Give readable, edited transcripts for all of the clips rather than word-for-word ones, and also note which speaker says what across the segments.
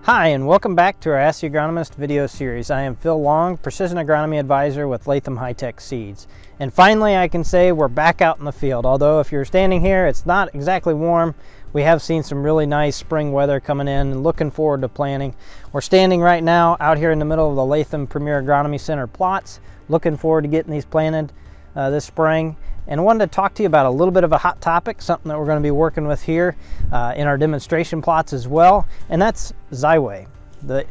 Speaker 1: Hi, and welcome back to our Ask the Agronomist video series. I am Phil Long, Precision Agronomy Advisor with Latham High-Tech Seeds. And finally, I can say we're back out in the field. Although if you're standing here, it's not exactly warm. We have seen some really nice spring weather coming in and looking forward to planting. We're standing right now out here in the middle of the Latham Premier Agronomy Center plots, looking forward to getting these planted this spring. And I wanted to talk to you about a little bit of a hot topic, something that we're going to be working with here in our demonstration plots as well, and that's Xyway. The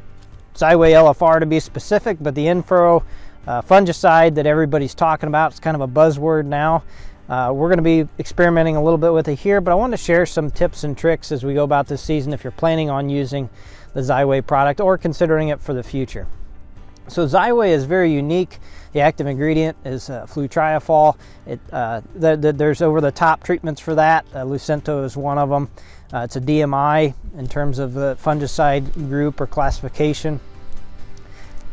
Speaker 1: Xyway LFR to be specific, but the in-furrow fungicide that everybody's talking about. It's kind of a buzzword now. We're going to be experimenting a little bit with it here, but I want to share some tips and tricks as we go about this season if you're planning on using the Xyway product or considering it for the future. So Xyway is very unique. The active ingredient is flutriafol. There's over-the-top treatments for that. Lucento is one of them. It's a DMI in terms of the fungicide group or classification.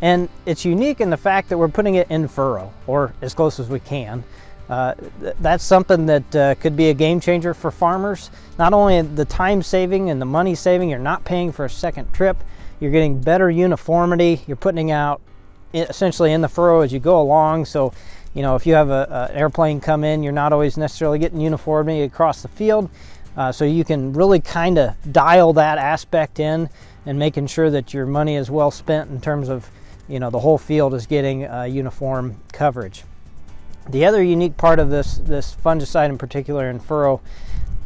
Speaker 1: And it's unique in the fact that we're putting it in furrow, or as close as we can. That's something that could be a game changer for farmers. Not only the time saving and the money saving, you're not paying for a second trip. You're getting better uniformity. You're putting out essentially in the furrow as you go along. So, you know, if you have an airplane come in, you're not always necessarily getting uniformity across the field. So you can really kind of dial that aspect in and making sure that your money is well spent in terms of, you know, the whole field is getting uniform coverage. The other unique part of this fungicide in particular in furrow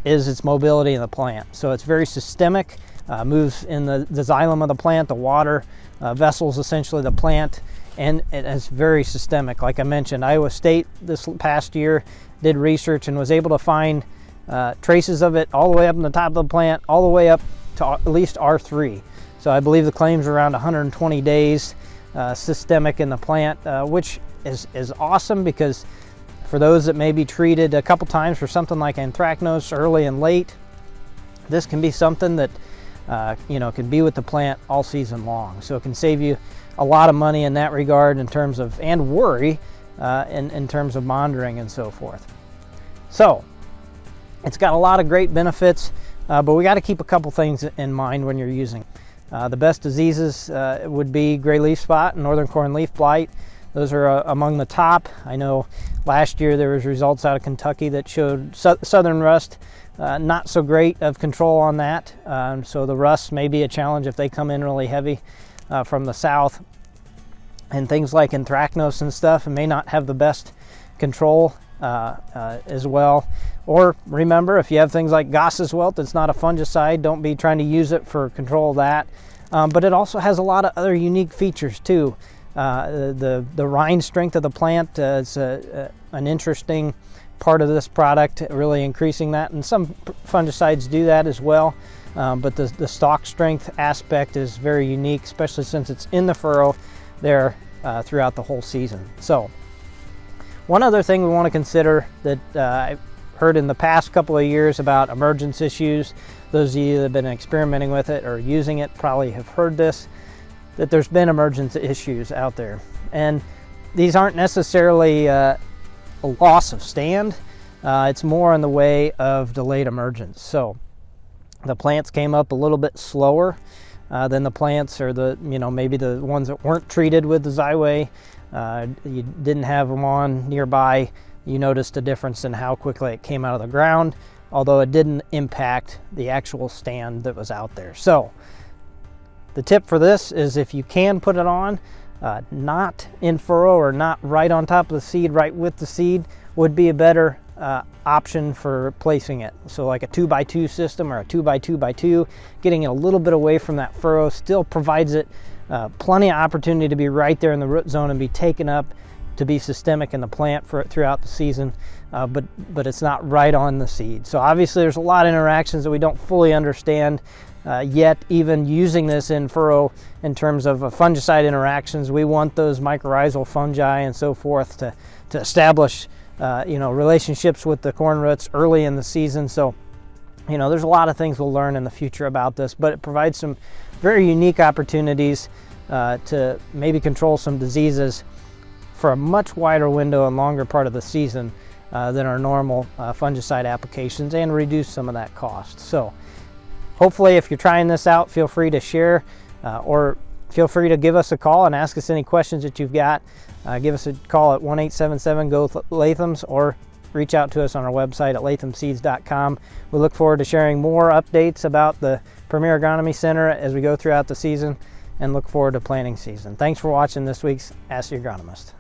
Speaker 1: is its mobility in the plant. So it's very systemic. Moves in the xylem of the plant, the water vessels essentially the plant, and it is very systemic. Like I mentioned, Iowa State this past year did research and was able to find traces of it all the way up in the top of the plant, all the way up to at least R3. So I believe the claims are around 120 days systemic in the plant, which is awesome, because for those that may be treated a couple times for something like anthracnose early and late, this can be something that you know, can be with the plant all season long. So it can save you a lot of money in that regard in terms of, and worry in terms of monitoring and so forth. So it's got a lot of great benefits, but we got to keep a couple things in mind when you're using. The best diseases would be gray leaf spot and northern corn leaf blight. Those are among the top. I know last year there was results out of Kentucky that showed southern rust not so great of control on that. So the rust may be a challenge if they come in really heavy from the south. And things like anthracnose and stuff may not have the best control as well. Or remember, if you have things like Goss's wilt, it's not a fungicide. Don't be trying to use it for control of that. But it also has a lot of other unique features too. The rind strength of the plant is an interesting part of this product, really increasing that, and some fungicides do that as well, but the stalk strength aspect is very unique, especially since it's in the furrow there throughout the whole season. So one other thing we want to consider that I've heard in the past couple of years about emergence issues, those of you that have been experimenting with it or using it probably have heard this, that there's been emergence issues out there, and these aren't necessarily a loss of stand. It's more in the way of delayed emergence. So the plants came up a little bit slower than the plants, or the, you know, maybe the ones that weren't treated with the Xyway. You didn't have them on nearby. You noticed a difference in how quickly it came out of the ground, although it didn't impact the actual stand that was out there. So the tip for this is, if you can put it on, not in furrow or not right on top of the seed, right with the seed, would be a better option for placing it. So like a 2x2 system or a 2x2x2, getting it a little bit away from that furrow still provides it plenty of opportunity to be right there in the root zone and be taken up to be systemic in the plant throughout the season, but it's not right on the seed. So obviously there's a lot of interactions that we don't fully understand yet, even using this in furrow in terms of fungicide interactions. We want those mycorrhizal fungi and so forth to establish you know, relationships with the corn roots early in the season. So, you know, there's a lot of things we'll learn in the future about this, but it provides some very unique opportunities to maybe control some diseases for a much wider window and longer part of the season than our normal fungicide applications, and reduce some of that cost. So hopefully if you're trying this out, feel free to share or feel free to give us a call and ask us any questions that you've got. Give us a call at 1-877-GO-LATHAMS, or reach out to us on our website at lathamseeds.com. We look forward to sharing more updates about the Premier Agronomy Center as we go throughout the season, and look forward to planting season. Thanks for watching this week's Ask the Agronomist.